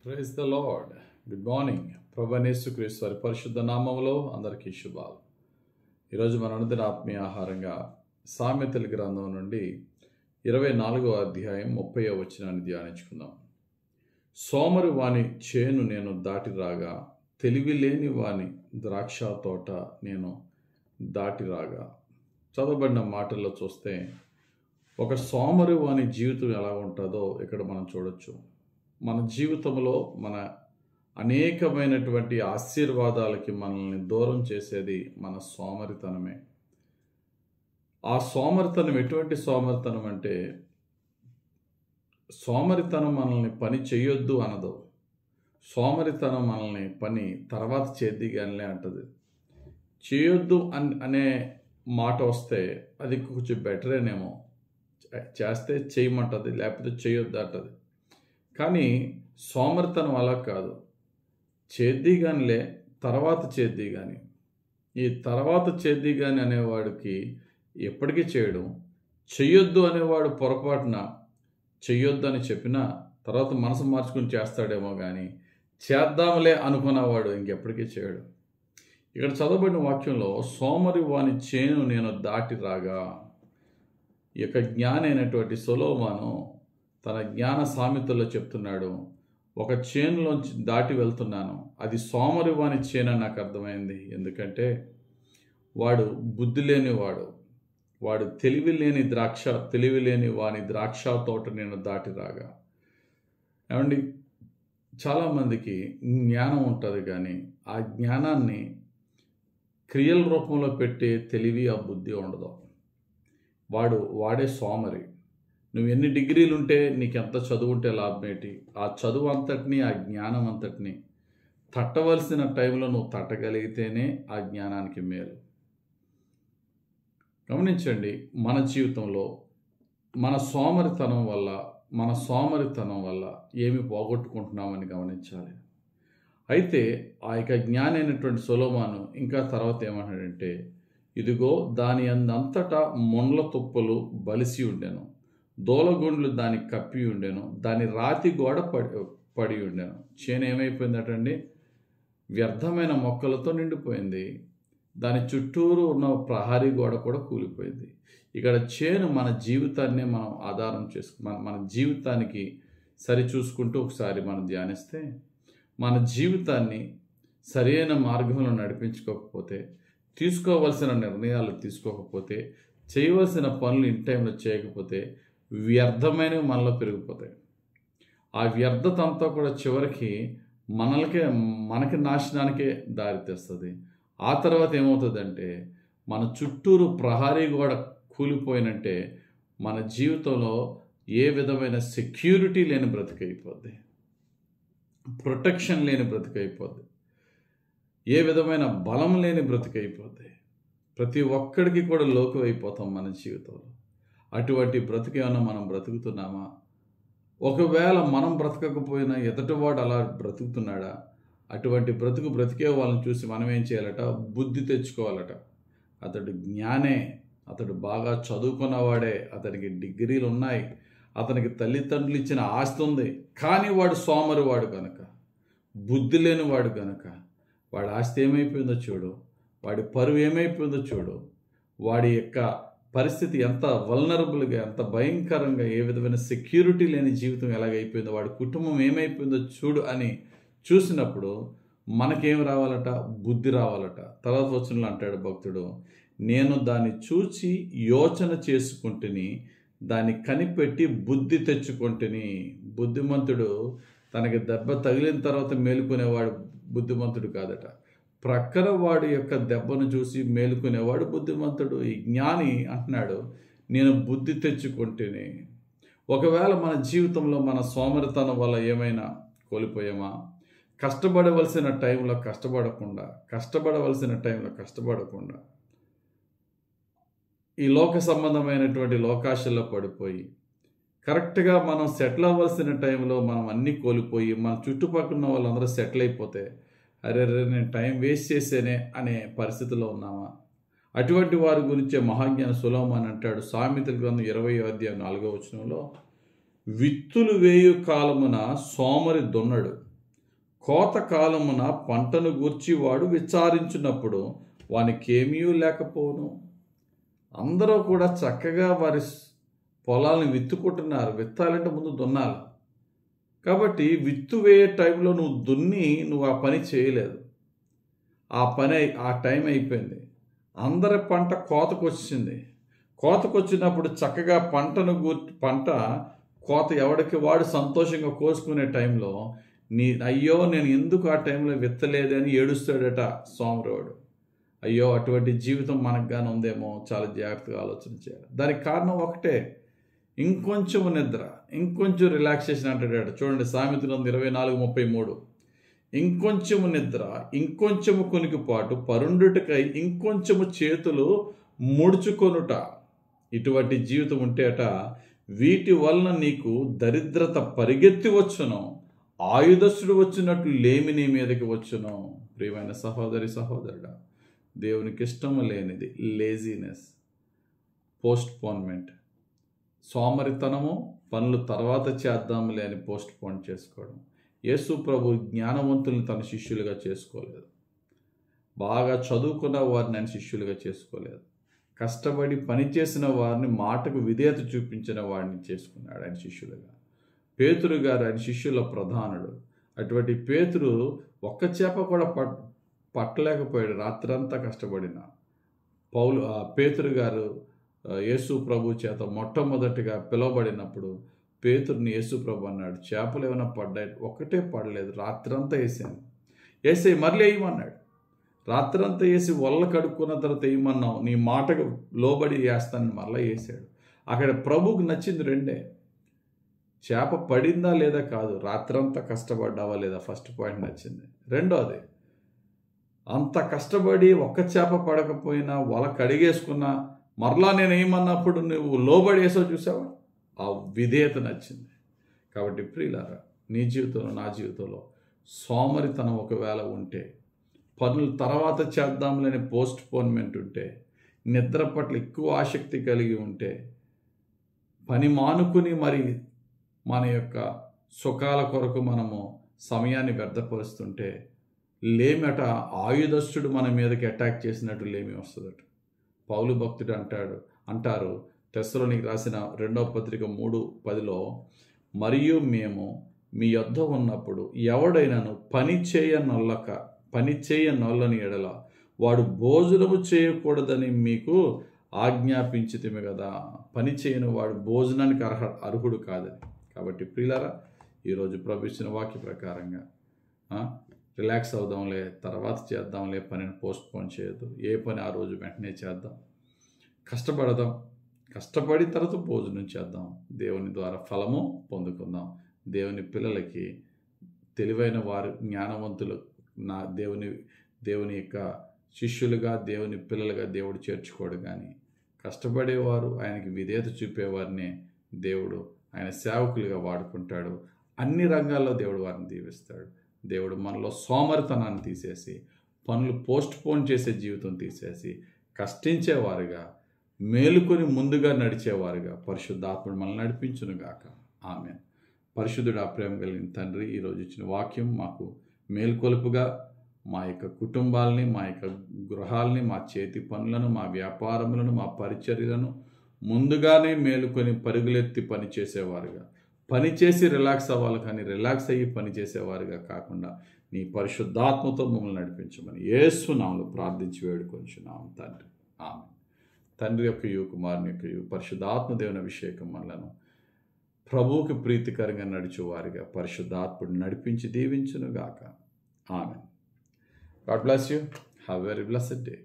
Praise the lord. Good morning. ప్రభువైన యేసుక్రీస్తు వారి పరిశుద్ధ నామములో అందరికీ శుభాలు. ఈరోజు మన అనుదిన ఆత్మీయ ఆహారంగా సామెతల గ్రంథం నుండి 24వ అధ్యాయం 30వ వచనాన్ని ధ్యానించుకుందాం. సోమరి వాని చేను నేను దాటి రాగా, తెలివి లేని వాని ద్రాక్ష తోట నేను దాటి రాగా. చదవబడిన మాటల్లో చూస్తే ఒక సోమరి వాని జీవితం ఎలా ఉంటుందో ఇక్కడ మనం చూడొచ్చు. మన జీవితంలో మన అనేకమైనటువంటి ఆశీర్వాదాలకి మనల్ని దూరం చేసేది మన సోమరితనమే. ఆ సోమరితనం ఎటువంటి సోమరితనం అంటే, సోమరితనం మనల్ని పని చేయొద్దు అనదు. సోమరితనం మనల్ని పని తర్వాత చేద్దిగానిలే అంటది. చేయొద్దు అనే మాట వస్తే అది కొంచెం బెటరేనేమో. చేస్తే చేయమంటది, లేకపోతే చేయొద్దు అంటది. కానీ సోమరితనం అలా కాదు. చేద్ది కానిలే, తర్వాత చేద్ది కానీ. ఈ తర్వాత చేద్ది కానీ అనేవాడికి ఎప్పటికీ చేయడం, చెయ్యొద్దు అనేవాడు పొరపాటున చెయ్యొద్దు అని చెప్పినా తర్వాత మనసు మార్చుకుని చేస్తాడేమో కానీ చేద్దాంలే అనుకున్నవాడు ఇంకెప్పటికీ చేయడు. ఇక్కడ చదవబడిన వాక్యంలో సోమరి వాని చేను నేను దాటి రాగా, ఈ యొక్క జ్ఞాని అయినటువంటి సొలొమోను తన జ్ఞాన సామెతల్లో చెప్తున్నాడు, ఒక చేనులోంచి దాటి వెళ్తున్నాను, అది సోమరి వాని చేను అని నాకు అర్థమైంది. ఎందుకంటే వాడు బుద్ధి లేనివాడు, వాడు తెలివి లేని వాని ద్రాక్ష తోట నేను దాటి రాగా. ఏమండి, చాలామందికి జ్ఞానం ఉంటుంది కానీ ఆ జ్ఞానాన్ని క్రియల రూపంలో పెట్టే తెలివి, ఆ బుద్ధి ఉండదు. వాడే సోమరి. నువ్వు ఎన్ని డిగ్రీలు ఉంటే, నీకెంత చదువు ఉంటే లాభం ఏంటి? ఆ చదువు అంతటినీ, ఆ జ్ఞానం అంతటినీ తట్టవలసిన టైంలో నువ్వు తట్టగలిగితేనే ఆ జ్ఞానానికి మేలు. గమనించండి, మన జీవితంలో మన సోమరితనం వల్ల ఏమి పోగొట్టుకుంటున్నామని గమనించాలి. అయితే ఆ యొక్క జ్ఞాని అయినటువంటి సొలొమోను ఇంకా తర్వాత ఏమంటాడంటే, ఇదిగో దాని అంతటా ముండ్ల తుప్పలు బలిసి ఉండెను, దూలగుండ్లు దానికి కప్పి ఉండెను, దాని రాతి గోడ పడి ఉండెను. చేను ఏమైపోయిందటండి? వ్యర్థమైన మొక్కలతో నిండిపోయింది. దాని చుట్టూరు ఉన్న ప్రహరీ గోడ కూడా కూలిపోయింది. ఇక్కడ చేను మన జీవితాన్ని మనం ఆధారం మన జీవితానికి సరిచూసుకుంటూ ఒకసారి మనం ధ్యానిస్తే, మన జీవితాన్ని సరైన మార్గంలో నడిపించుకోకపోతే, తీసుకోవలసిన నిర్ణయాలు తీసుకోకపోతే, చేయవలసిన పనులు ఇన్ టైంలో చేయకపోతే వ్యర్థమైనవి మనలో పెరిగిపోతాయి. ఆ వ్యర్థత అంతా కూడా చివరికి మనకి నాశనానికే దారితీస్తుంది. ఆ తర్వాత ఏమవుతుందంటే, మన చుట్టూరు ప్రహరీ గోడ కూలిపోయినంటే మన జీవితంలో ఏ విధమైన సెక్యూరిటీ లేని బ్రతికైపోద్ది, ప్రొటెక్షన్ లేని బ్రతికైపోద్ది, ఏ విధమైన బలం లేని బ్రతికైపోద్ది. ప్రతి ఒక్కడికి కూడా లోకు అయిపోతాం మన జీవితంలో. అటువంటి బ్రతికేమన్నా మనం బ్రతుకుతున్నామా? ఒకవేళ మనం బ్రతకకపోయినా ఎదుటివాడు అలా బ్రతుకుతున్నాడా? అటువంటి బ్రతికే వాళ్ళని చూసి మనం ఏం చేయాలట? బుద్ధి తెచ్చుకోవాలట. అతడు జ్ఞానే, అతడు బాగా చదువుకున్నవాడే, అతనికి డిగ్రీలు ఉన్నాయి, అతనికి తల్లిదండ్రులు ఇచ్చిన ఆస్తి ఉంది. కానీ వాడు సోమరివాడు కనుక, బుద్ధి లేనివాడు కనుక వాడి ఆస్తి ఏమైపోయిందో చూడు, వాడి పరువు ఏమైపోయిందో చూడు, వాడి యొక్క పరిస్థితి ఎంత వల్నరబుల్గా, ఎంత భయంకరంగా, ఏ విధమైన సెక్యూరిటీ లేని జీవితం ఎలాగైపోయిందో, వాడి కుటుంబం ఏమైపోయిందో చూడు అని చూసినప్పుడు మనకేం రావాలట? బుద్ధి రావాలట. తర్వాత వచనంలో అంటాడు భక్తుడు, నేను దాన్ని చూచి యోచన చేసుకుంటుని, దాన్ని కనిపెట్టి బుద్ధి తెచ్చుకుంటుని. బుద్ధిమంతుడు తనకి దెబ్బ తగిలిన తర్వాత మేలుకునేవాడు బుద్ధిమంతుడు కాదట. ప్రక్కన వాడి యొక్క దెబ్బను చూసి మేలుకునేవాడు బుద్ధిమంతుడు. ఈ జ్ఞాని అంటున్నాడు, నేను బుద్ధి తెచ్చుకుంటేనే. ఒకవేళ మన జీవితంలో మన సోమరితనం వల్ల ఏమైనా కోల్పోయామా? కష్టపడవలసిన టైంలో కష్టపడకుండా ఈ లోక సంబంధమైనటువంటి లోకాశల్లో పడిపోయి, కరెక్ట్గా మనం సెటిల్ అవ్వాల్సిన టైంలో మనం అన్నీ కోల్పోయి, మన చుట్టుపక్కల వాళ్ళందరూ సెటిల్ అయిపోతే, అరే నేను టైం వేస్ట్ చేసేనే అనే పరిస్థితిలో ఉన్నామా? అటువంటి వారి గురించే మహాజ్ఞాని సొలొమోను అంటాడు సామెతల గ్రంథం 20వ అధ్యాయం 4వ వచనంలో, విత్తులు వేయు కాలమున సోమరి దున్నడు, కోత కాలమున పంటను గూర్చి వాడు విచారించినప్పుడు వానికేమీ లేకపోను. అందరూ కూడా చక్కగా వారి పొలాలను విత్తుకుంటున్నారు. విత్తాలంటే ముందు దున్నాలి. కాబట్టి విత్తు వేయే టైంలో నువ్వు దున్ని నువ్వు ఆ పని చేయలేదు. ఆ టైం అయిపోయింది. అందరి పంట కోతకొచ్చింది. కోతకొచ్చినప్పుడు చక్కగా పంట కోత ఎవడికి వాడు సంతోషంగా కోసుకునే టైంలో అయ్యో నేను ఎందుకు ఆ టైంలో విత్తలేదని ఏడుస్తాడట సోమరోడు. అయ్యో అటువంటి జీవితం మనకు కానీ ఉందేమో, చాలా జాగ్రత్తగా ఆలోచన చేయాలి. దానికి కారణం ఒకటే, ఇంకొంచెం నిద్ర, ఇంకొంచెం రిలాక్సేషన్ అంటాడట. చూడండి సామెతలు 24:33. ఇంకొంచెము నిద్ర, ఇంకొంచెము కొనికిపాటు, పరుండుటకై ఇంకొంచెము చేతులు ముడుచుకొనుట. ఇటువంటి జీవితం ఉంటేట వీటి వలన నీకు దరిద్రత పరిగెత్తి వచ్చును, ఆయుధస్తుడు వచ్చినట్లు లేమి నీ మీదకి వచ్చును. ప్రియమైన సహోదరి సహోదరుడా, దేవునికి ఇష్టము లేనిది లేజినెస్, పోస్ట్పోన్మెంట్, సోమరితనము, పనులు తర్వాత చేద్దాంలే అని పోస్ట్పోన్ చేసుకోవడం. యేసు ప్రభు జ్ఞానవంతుల్ని తన శిష్యులుగా చేసుకోలేదు. బాగా చదువుకున్న వారిని ఆయన శిష్యులుగా చేసుకోలేదు. కష్టపడి పనిచేసిన వారిని, మాటకు విధేయత చూపించిన వాడిని చేసుకున్నాడు ఆయన శిష్యులుగా. పేతురు గారు ఆయన శిష్యుల ప్రధానుడు. అటువంటి పేతురు ఒక్క చేప కూడా పట్టలేకపోయాడు రాత్రంతా కష్టపడిన. పేతురు గారు యేసు ప్రభు చేత మొట్టమొదటిగా పిలువబడినప్పుడు పేతురుని యేసు ప్రభు అన్నాడు, చేపలు ఏమైనా పడ్డాయి? ఒక్కటే పడలేదు, రాత్రంతా వేసాను. వేసే మళ్ళీ వేయమన్నాడు. రాత్రంతా వేసి వల్ల కడుక్కున్న తర్వాత వేయమన్నావు, నీ మాటకు లోబడి వేస్తానని మళ్ళీ వేసాడు. అక్కడ ప్రభువుకు నచ్చింది రెండే, చేప పడిందా లేదా కాదు, రాత్రంతా కష్టపడ్డావా లేదా. ఫస్ట్ పాయింట్ నచ్చింది. రెండోది, అంత కష్టపడి ఒక్క చేప పడకపోయినా వల కడిగేసుకున్నా మరలా నేను ఏమన్నప్పుడు నువ్వు లోబడి వేసో చూసావా, ఆ విధేయత నచ్చింది. కాబట్టి ప్రియులారా, నీ జీవితంలో నా జీవితంలో సోమరితనం ఒకవేళ ఉంటే, పనులు తర్వాత చేద్దాంలేని పోస్ట్పోన్మెంట్ ఉంటే, నిద్ర పట్ల ఎక్కువ ఆసక్తి కలిగి ఉంటే, పని మానుకుని మరి మన యొక్క సుఖాల కొరకు మనము సమయాన్ని వ్యర్థపరుస్తుంటే లేమట ఆయుధస్తుడు మన మీదకి అటాక్ చేసినట్టు లేమి వస్తుందట. పౌలు భక్తుడు అంటారు తెస్సలోనికి రాసిన 2వ పత్రిక 3:10లో, మరియు మేము మీ యొద్ద ఉన్నప్పుడు ఎవడైనాను పని చేయనొల్లని ఎడల వాడు భోజనము చేయకూడదని మీకు ఆజ్ఞాపించితిమి కదా. పని చేయని వాడు భోజనానికి అర్హుడు కాదని. కాబట్టి ప్రియులారా, ఈరోజు ప్రభు ఇచ్చిన వాక్య ప్రకారంగా రిలాక్స్ అవుదాంలే, తర్వాత చేద్దాంలే, పనిని పోస్ట్పోన్ చేయొద్దు. ఏ పని ఆ రోజు వెంటనే చేద్దాం, కష్టపడదాం, కష్టపడి తర్వాత భోజనం చేద్దాం, దేవుని ద్వారా ఫలము పొందుకుందాం. దేవుని పిల్లలకి తెలివైన వారు, జ్ఞానవంతులు, దేవుని యొక్క శిష్యులుగా, దేవుని పిల్లలుగా దేవుడు చేర్చుకోడు. కానీ కష్టపడేవారు, ఆయనకి విధేయత చూపేవారిని దేవుడు ఆయన సేవకులుగా వాడుకుంటాడు. అన్ని రంగాల్లో దేవుడు వారిని దీవిస్తాడు. దేవుడు మనలో సోమరితనాన్ని తీసేసి, పనులు పోస్ట్పోన్ చేసే జీవితం తీసేసి, కష్టించేవారుగా, మేలుకొని ముందుగా నడిచేవారుగా పరిశుద్ధాత్ముడు మనల్ని నడిపించునుగాక. ఆమేన్. పరిశుద్ధుడు, ప్రేమ కలిగిన తండ్రి, ఈరోజు ఇచ్చిన వాక్యం మాకు మేల్కొలుపుగా మా యొక్క కుటుంబాలని, మా యొక్క గృహాలని, మా చేతి పనులను, మా వ్యాపారములను, మా పరిచర్యలను ముందుగానే మేలుకొని పరుగులెత్తి పనిచేసేవారుగా, పనిచేసి రిలాక్స్ అవ్వాలి కానీ రిలాక్స్ అయ్యి పనిచేసేవారుగా కాకుండా నీ పరిశుద్ధాత్మతో మమ్మల్ని నడిపించమని యేసు నామములో ప్రార్థించి వేడుకొంచున్నాము తండ్రి. ఆమేన్. తండ్రి యొక్క కుమారుని యొక్క పరిశుద్ధాత్మ దేవుని అభిషేకం మనలను ప్రభువుకి ప్రీతికరంగా నడిచేవారిగా పరిశుద్ధాత్ముడు నడిపించి దీవించునుగాక. ఆమేన్. God bless you. Have a very blessed day.